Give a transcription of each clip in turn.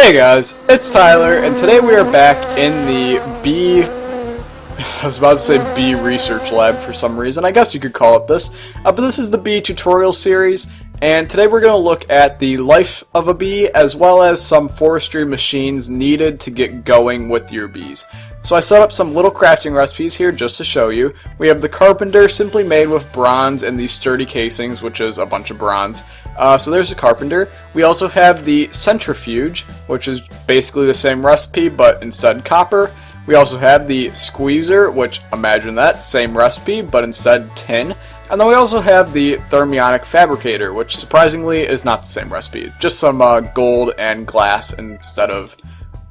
Hey guys, it's Tyler, and today we are back in the I was about to say bee research lab for some reason. I guess you could call it this. But this is the bee tutorial series, and today we're going to look at the life of a bee as well as some forestry machines needed to get going with your bees. So I set up some little crafting recipes here just to show you. We have the carpenter, simply made with bronze and these sturdy casings, which is a bunch of bronze. So there's the carpenter. We also have the centrifuge, which is basically the same recipe, but instead copper. We also have the squeezer, which, imagine that, same recipe, but instead tin. And then we also have the thermionic fabricator, which surprisingly is not the same recipe. Just some gold and glass instead of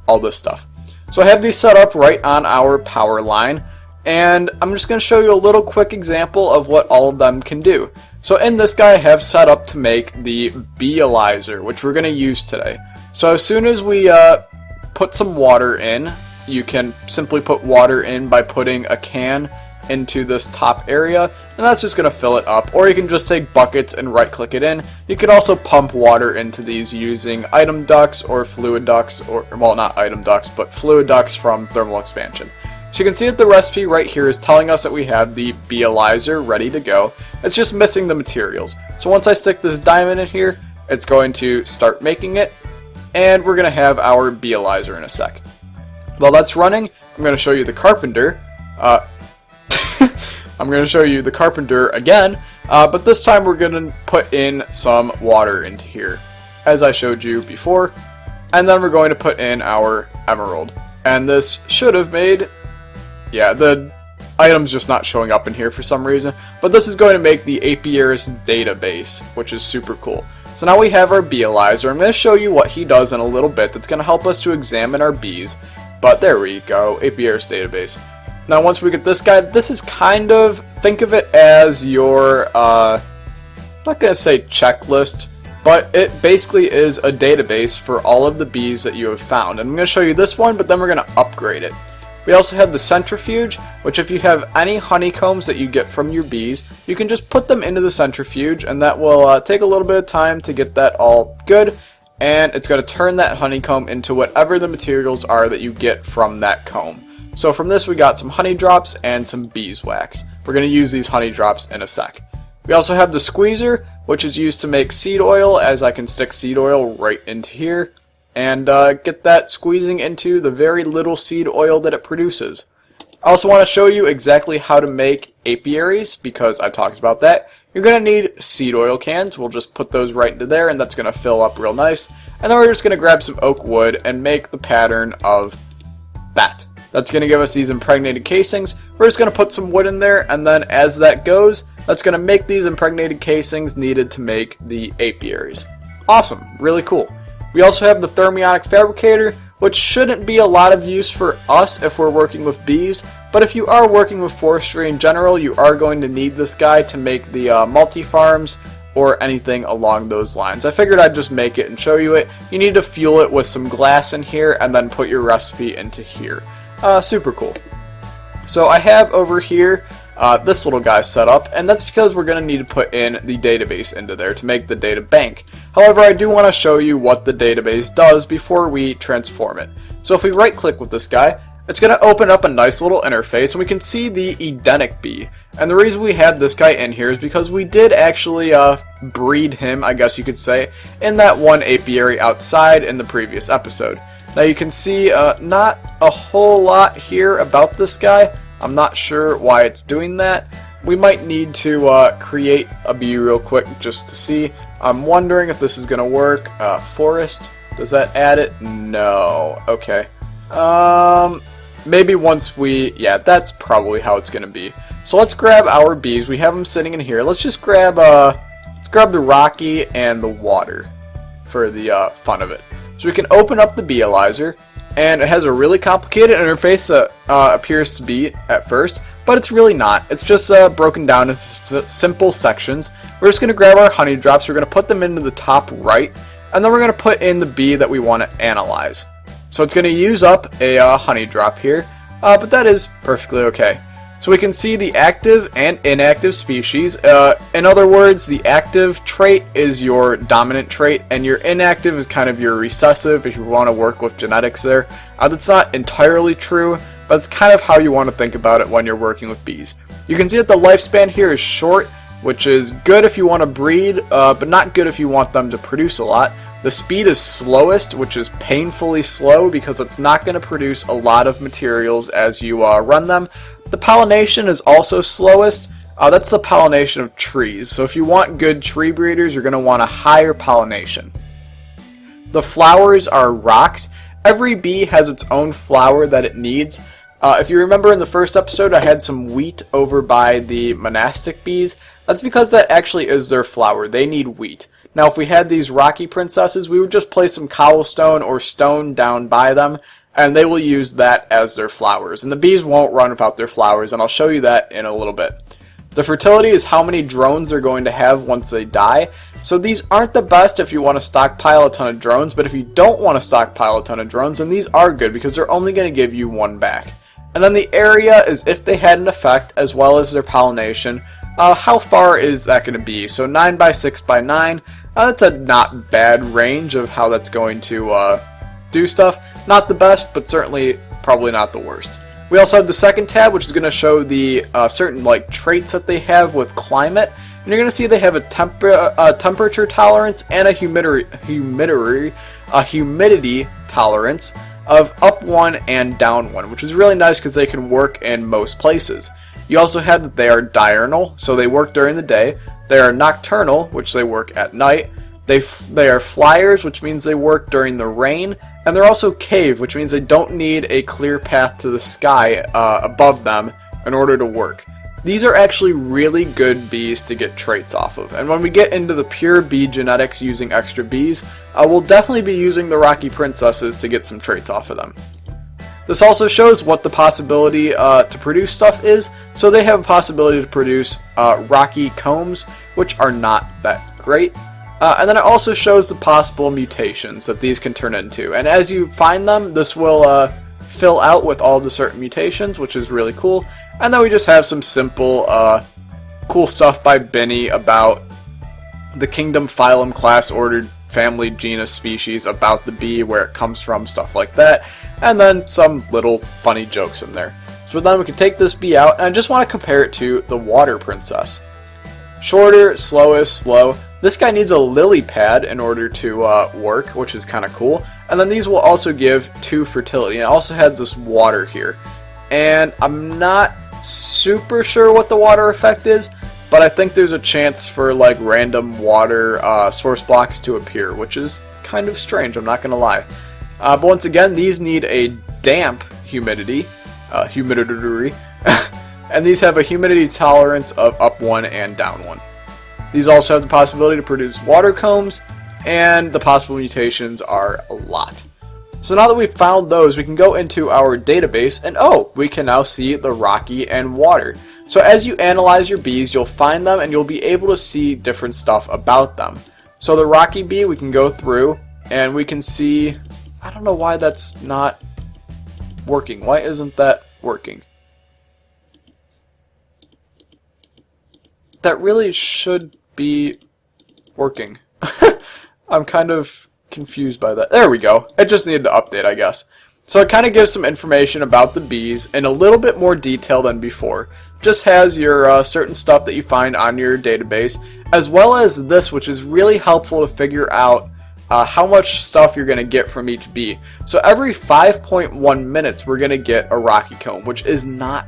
all this stuff. So I have these set up right on our power line, and I'm just going to show you a little quick example of what all of them can do. So in this guy I have set up to make the Beealyzer, which we're going to use today. So as soon as we put some water in, you can simply put water in by putting a can into this top area, and that's just going to fill it up. Or you can just take buckets and right click it in. You could also pump water into these using item ducts or fluid ducts, or well, not item ducts, but fluid ducts from thermal expansion. So you can see that the recipe right here is telling us that we have the Beealyzer ready to go. It's just missing the materials. So once I stick this diamond in here, it's going to start making it, and we're going to have our Beealyzer in a sec. While that's running, I'm going to show you the carpenter. I'm going to show you the carpenter again, but this time we're going to put in some water into here, as I showed you before, and then we're going to put in our emerald. And this should have made, yeah, the item's just not showing up in here for some reason, but this is going to make the Apiaris database, which is super cool. So now we have our Beealyzer. I'm going to show you what he does in a little bit that's going to help us to examine our bees, but there we go, Apiaris database. Now once we get this guy, this is kind of, think of it as your, I'm not going to say checklist, but it basically is a database for all of the bees that you have found. And I'm going to show you this one, but then we're going to upgrade it. We also have the centrifuge, which if you have any honeycombs that you get from your bees, you can just put them into the centrifuge, and that will take a little bit of time to get that all good. And it's going to turn that honeycomb into whatever the materials are that you get from that comb. So from this we got some honey drops and some beeswax. We're going to use these honey drops in a sec. We also have the squeezer, which is used to make seed oil, as I can stick seed oil right into here and get that squeezing into the very little seed oil that it produces. I also want to show you exactly how to make apiaries, because I talked about that. You're going to need seed oil cans. We'll just put those right into there, and that's going to fill up real nice. And then we're just going to grab some oak wood and make the pattern of that. That's going to give us these impregnated casings. We're just going to put some wood in there, and then as that goes, that's going to make these impregnated casings needed to make the apiaries. Awesome. Really cool. We also have the thermionic fabricator, which shouldn't be a lot of use for us if we're working with bees, but if you are working with forestry in general, you are going to need this guy to make the multi-farms or anything along those lines. I figured I'd just make it and show you it. You need to fuel it with some glass in here and then put your recipe into here. Super cool. So I have over here this little guy set up, and that's because we're going to need to put in the database into there to make the data bank. However, I do want to show you what the database does before we transform it. So if we right click with this guy, it's going to open up a nice little interface, and we can see the Edenic bee. And the reason we have this guy in here is because we did actually breed him, I guess you could say, in that one apiary outside in the previous episode. Now you can see not a whole lot here about this guy. I'm not sure why it's doing that. We might need to create a bee real quick just to see. I'm wondering if this is going to work. Forest, does that add it? No. Okay. Maybe once we, yeah, that's probably how it's going to be. So let's grab our bees. We have them sitting in here. Let's just grab the rocky and the water for the fun of it. So we can open up the Beealyzer, and it has a really complicated interface that appears to be at first, but it's really not. It's just broken down into simple sections. We're just going to grab our honey drops, we're going to put them into the top right, and then we're going to put in the bee that we want to analyze. So it's going to use up a honey drop here, but that is perfectly okay. So we can see the active and inactive species. In other words, the active trait is your dominant trait, and your inactive is kind of your recessive if you want to work with genetics there. That's not entirely true, but it's kind of how you want to think about it when you're working with bees. You can see that the lifespan here is short, which is good if you want to breed, but not good if you want them to produce a lot. The speed is slowest, which is painfully slow because it's not going to produce a lot of materials as you run them. The pollination is also slowest. That's the pollination of trees. So if you want good tree breeders, you're going to want a higher pollination. The flowers are rocks. Every bee has its own flower that it needs. If you remember in the first episode, I had some wheat over by the monastic bees. That's because that actually is their flower. They need wheat. Now, if we had these rocky princesses, we would just place some cobblestone or stone down by them, and they will use that as their flowers. And the bees won't run without their flowers, and I'll show you that in a little bit. The fertility is how many drones they're going to have once they die. So these aren't the best if you want to stockpile a ton of drones, but if you don't want to stockpile a ton of drones, then these are good because they're only going to give you one back. And then the area is if they had an effect, as well as their pollination. How far is that going to be? So 9 by 6 by 9. That's a not bad range of how that's going to do stuff. Not the best, but certainly probably not the worst. We also have the second tab, which is going to show the certain traits that they have with climate. And you're going to see they have a temperature tolerance and a humidity tolerance of up 1 and down 1, which is really nice because they can work in most places. You also have that they are diurnal, so they work during the day. They are nocturnal, which they work at night. They are flyers, which means they work during the rain. And they're also cave, which means they don't need a clear path to the sky above them in order to work. These are actually really good bees to get traits off of. And when we get into the pure bee genetics using extra bees, we'll definitely be using the rocky princesses to get some traits off of them. This also shows what the possibility to produce stuff is. So they have a possibility to produce rocky combs, which are not that great. And then it also shows the possible mutations that these can turn into. And as you find them, this will fill out with all the certain mutations, which is really cool. And then we just have some simple cool stuff by Benny about the kingdom, phylum, class, order, family, genus, species, about the bee, where it comes from, stuff like that. And then some little funny jokes in there. So then we can take this bee out, and I just want to compare it to the water princess. Shorter, slowest, slow. This guy needs a lily pad in order to work, which is kind of cool. And then these will also give 2 fertility. And it also has this water here. And I'm not super sure what the water effect is, but I think there's a chance for random water source blocks to appear, which is kind of strange, I'm not going to lie. But once again, these need a damp humidity, and these have a humidity tolerance of up 1 and down 1. These also have the possibility to produce water combs, and the possible mutations are a lot. So now that we've found those, we can go into our database, and we can now see the rocky and water. So as you analyze your bees, you'll find them, and you'll be able to see different stuff about them. So the rocky bee, we can go through, and we can see, I don't know why that's not working. Why isn't that working? That really should be working. I'm kind of confused by that. There we go. It just needed to update, I guess. So it kind of gives some information about the bees in a little bit more detail than before. Just has your certain stuff that you find on your database, as well as this, which is really helpful to figure out how much stuff you're going to get from each bee. So every 5.1 minutes, we're going to get a rocky comb, which is not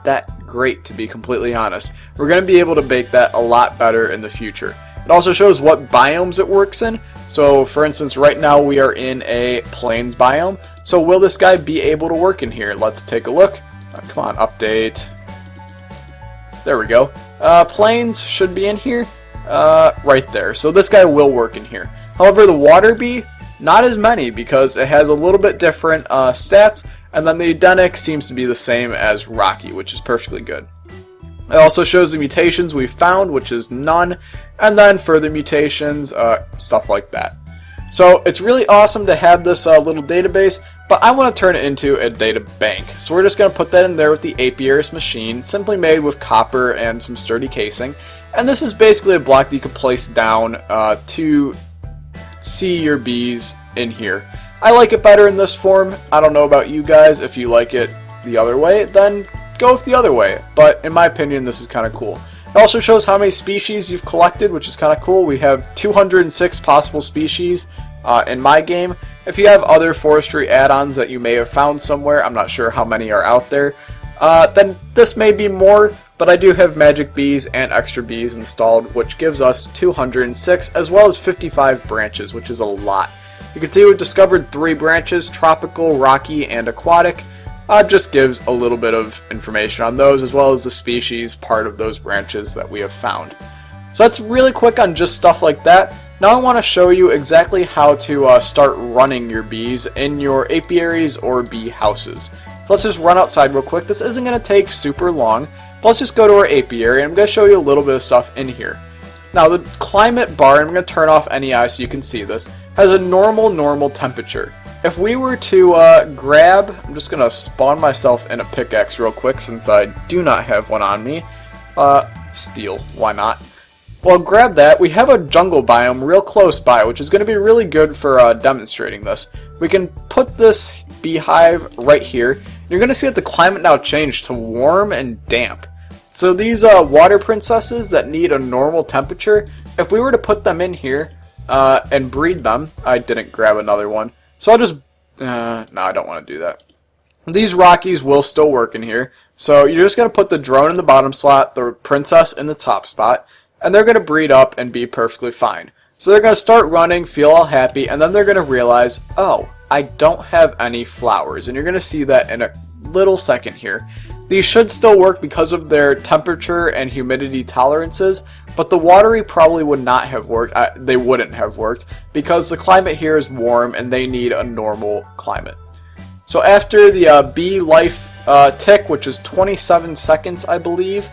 that great, to be completely honest. We're going to be able to bake that a lot better in the future. It also shows what biomes it works in. So for instance, right now we are in a plains biome. So will this guy be able to work in here? Let's take a look. Come on, update. There we go. Plains should be in here. Right there. So this guy will work in here. However, the water bee, not as many, because it has a little bit different stats. And then the Edenic seems to be the same as Rocky, which is perfectly good. It also shows the mutations we found, which is none, and then further mutations, stuff like that. So it's really awesome to have this little database, but I want to turn it into a data bank. So we're just going to put that in there with the Apiaries machine, simply made with copper and some sturdy casing. And this is basically a block that you can place down to see your bees in here. I like it better in this form. I don't know about you guys. If you like it the other way, then go with the other way. But in my opinion, this is kind of cool. It also shows how many species you've collected, which is kind of cool. We have 206 possible species in my game. If you have other forestry add-ons that you may have found somewhere, I'm not sure how many are out there, then this may be more, but I do have magic bees and extra bees installed, which gives us 206, as well as 55 branches, which is a lot. You can see we've discovered 3 branches, tropical, rocky, and aquatic. Just gives a little bit of information on those, as well as the species part of those branches that we have found. So that's really quick on just stuff like that. Now I want to show you exactly how to start running your bees in your apiaries or bee houses. So let's just run outside real quick. This isn't going to take super long, but let's just go to our apiary, and I'm going to show you a little bit of stuff in here. Now the climate bar, and I'm going to turn off NEI so you can see this, has a normal temperature. If we were to grab, I'm just going to spawn myself in a pickaxe real quick since I do not have one on me. Steal, why not? Well, grab that. We have a jungle biome real close by, which is going to be really good for demonstrating this. We can put this beehive right here. You're going to see that the climate now changed to warm and damp. So these water princesses that need a normal temperature, if we were to put them in here and breed them, I didn't grab another one. So I'll just, no, I don't want to do that. These Rockies will still work in here. So you're just going to put the drone in the bottom slot, the princess in the top spot, and they're going to breed up and be perfectly fine. So they're going to start running, feel all happy, and then they're going to realize, oh, I don't have any flowers. And you're going to see that in a little second here. These should still work because of their temperature and humidity tolerances, but the watery probably would not have worked. They wouldn't have worked because the climate here is warm and they need a normal climate. So after the bee life tick, which is 27 seconds, I believe,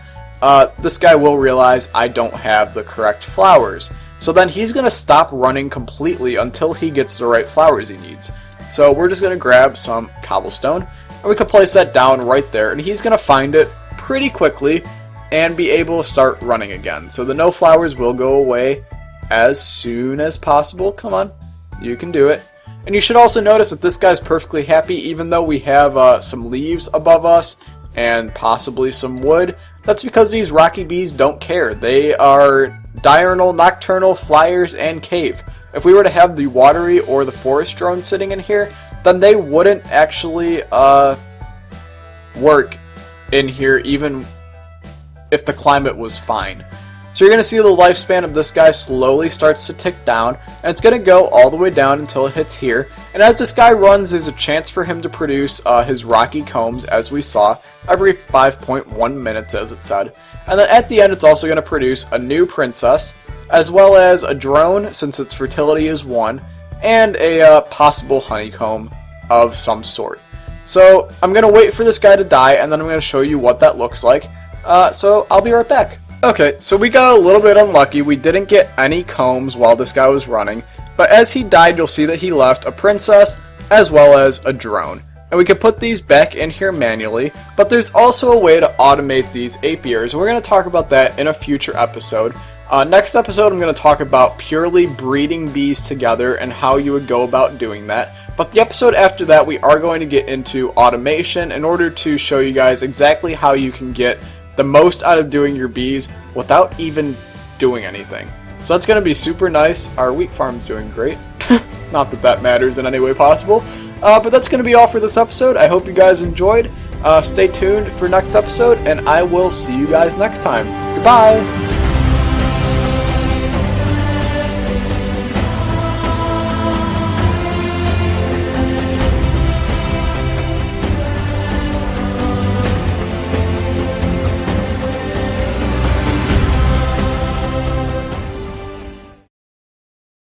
this guy will realize I don't have the correct flowers. So then he's going to stop running completely until he gets the right flowers he needs. So we're just going to grab some cobblestone, and we can place that down right there, and he's going to find it pretty quickly and be able to start running again. So the no flowers will go away as soon as possible. Come on, you can do it. And you should also notice that this guy's perfectly happy, even though we have some leaves above us and possibly some wood. That's because these rocky bees don't care. They are diurnal, nocturnal, flyers, and cave. If we were to have the watery or the forest drone sitting in here, then they wouldn't actually work in here even if the climate was fine. So you're going to see the lifespan of this guy slowly starts to tick down, and it's going to go all the way down until it hits here. And as this guy runs, there's a chance for him to produce his rocky combs, as we saw, every 5.1 minutes, as it said. And then at the end, it's also going to produce a new princess, as well as a drone, since its fertility is 1, and a possible honeycomb of some sort. So I'm going to wait for this guy to die, and then I'm going to show you what that looks like. So I'll be right back. Okay, so we got a little bit unlucky. We didn't get any combs while this guy was running, but as he died, you'll see that he left a princess as well as a drone. And we can put these back in here manually, but there's also a way to automate these apiaries. We're going to talk about that in a future episode. Next episode, I'm going to talk about purely breeding bees together and how you would go about doing that. But the episode after that, we are going to get into automation in order to show you guys exactly how you can get the most out of doing your bees without even doing anything. So that's going to be super nice. Our wheat farm's doing great. Not that that matters in any way possible. But that's going to be all for this episode. I hope you guys enjoyed. Stay tuned for next episode, and I will see you guys next time. Goodbye!